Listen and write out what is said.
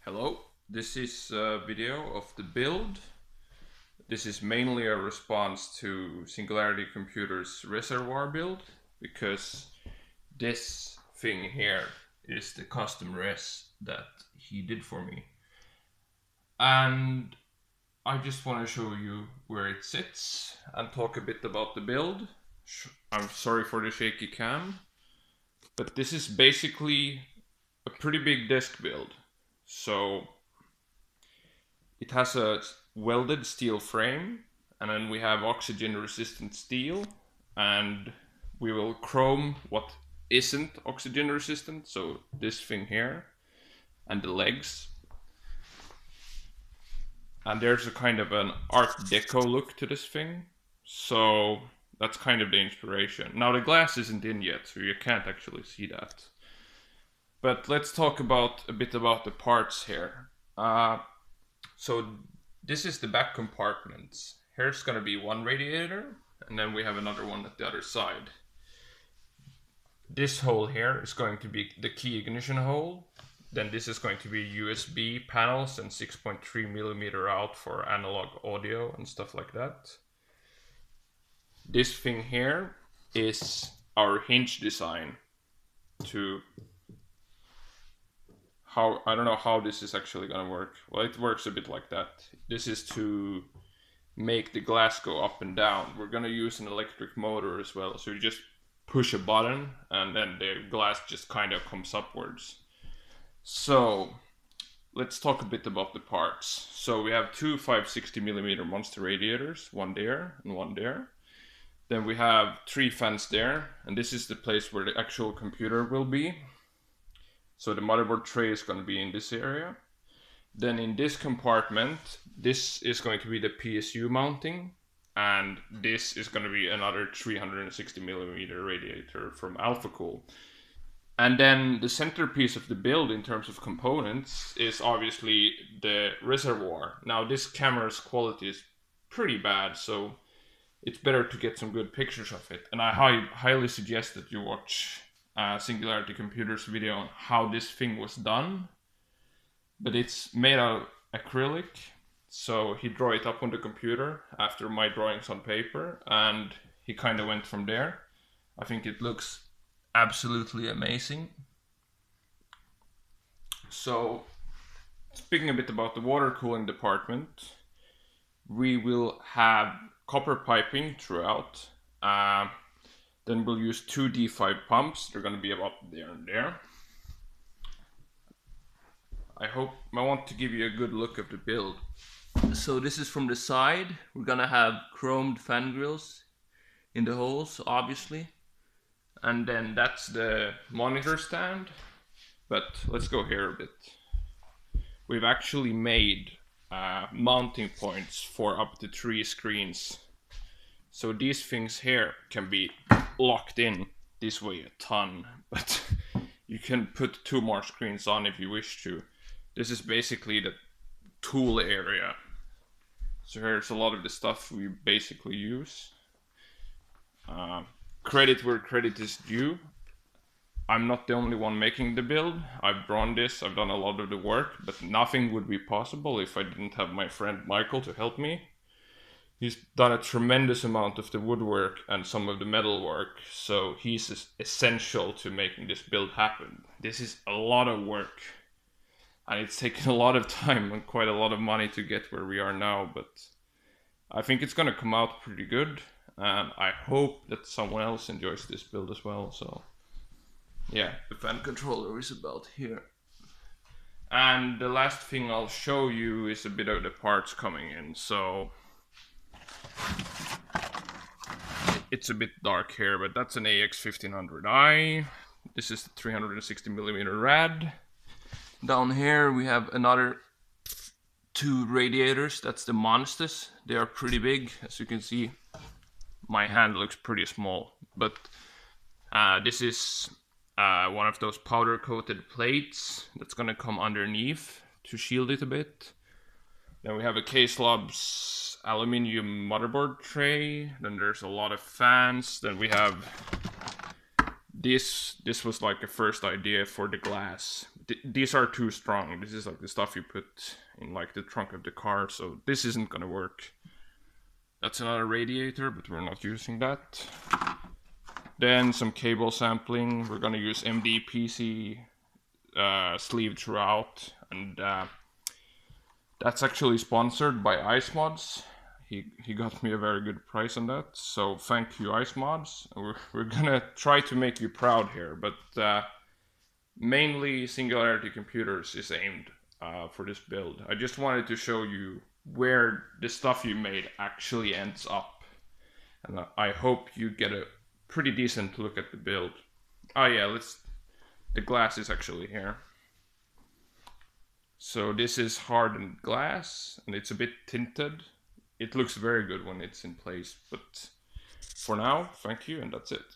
Hello, this is a video of the build. This is mainly a response to Singularity Computer's reservoir build, because this thing here is the custom res that he did for me. And I just want to show you where it sits and talk a bit about the build. I'm sorry for the shaky cam, but this is basically a pretty big desk build. So it has a welded steel frame, and then we have oxygen resistant steel, and we will chrome what isn't oxygen resistant, so this thing here and the legs. And there's a kind of an Art Deco look to this thing, so that's kind of the inspiration. Now the glass isn't in yet, so you can't actually see that. But let's talk a bit about the parts here. So this is the back compartments. Here's gonna be one radiator, and then we have another one at the other side. This hole here is going to be the key ignition hole. Then this is going to be USB panels and 6.3mm out for analog audio and stuff like that. This thing here is our hinge design to I don't know how this is actually gonna work. Well, it works a bit like that. This is to make the glass go up and down. We're gonna use an electric motor as well. So you just push a button and then the glass just kind of comes upwards. So let's talk a bit about the parts. So we have two 560mm monster radiators, one there and one there. Then we have three fans there, and this is the place where the actual computer will be. So the motherboard tray is going to be in this area. Then in this compartment, this is going to be the PSU mounting, and this is going to be another 360mm radiator from AlphaCool. And then the centerpiece of the build in terms of components is obviously the reservoir. Now this camera's quality is pretty bad, so it's better to get some good pictures of it. And I highly suggest that you watch Singularity Computer's video on how this thing was done. But it's made out of acrylic, so he drew it up on the computer after my drawings on paper, and he kind of went from there. I think it looks absolutely amazing. So, speaking a bit about the water cooling department, we will have copper piping throughout. Then we'll use two D5 pumps. They're going to be about there and there. I want to give you a good look of the build. So this is from the side. We're going to have chromed fan grills in the holes, obviously. And then that's the monitor stand. But let's go here a bit. We've actually made mounting points for up to 3 screens. So these things here can be locked in. This way a ton, but you can put 2 more screens on if you wish to. This is basically the tool area. So here's a lot of the stuff we basically use. Credit where credit is due. I'm not the only one making the build. I've drawn this, I've done a lot of the work, but nothing would be possible if I didn't have my friend Michael to help me. He's done a tremendous amount of the woodwork and some of the metal work, so he's essential to making this build happen. This is a lot of work, and it's taken a lot of time and quite a lot of money to get where we are now, but I think it's gonna come out pretty good, and I hope that someone else enjoys this build as well. So yeah, the fan controller is about here. And the last thing I'll show you is a bit of the parts coming in. So it's a bit dark here, but that's an AX1500i. This is the 360mm rad. Down here we have another 2 radiators. That's the monsters. They are pretty big, as you can see. My hand looks pretty small, but this is one of those powder coated plates that's gonna come underneath to shield it a bit. Then we have a K-Slobs aluminium motherboard tray. Then there's a lot of fans. Then we have this was like a first idea for the glass. these are too strong. This is like the stuff you put in like the trunk of the car, so this isn't gonna work. That's another radiator, but we're not using that. Then some cable sampling. We're gonna use MDPC sleeve throughout, and that's actually sponsored by Ice Mods. He got me a very good price on that, so thank you, Ice Mods. We're gonna try to make you proud here, but mainly Singularity Computers is aimed for this build. I just wanted to show you where the stuff you made actually ends up, and I hope you get a pretty decent look at the build. Oh yeah, the glass is actually here. So this is hardened glass, and it's a bit tinted. It looks very good when it's in place, but for now, thank you, and that's it.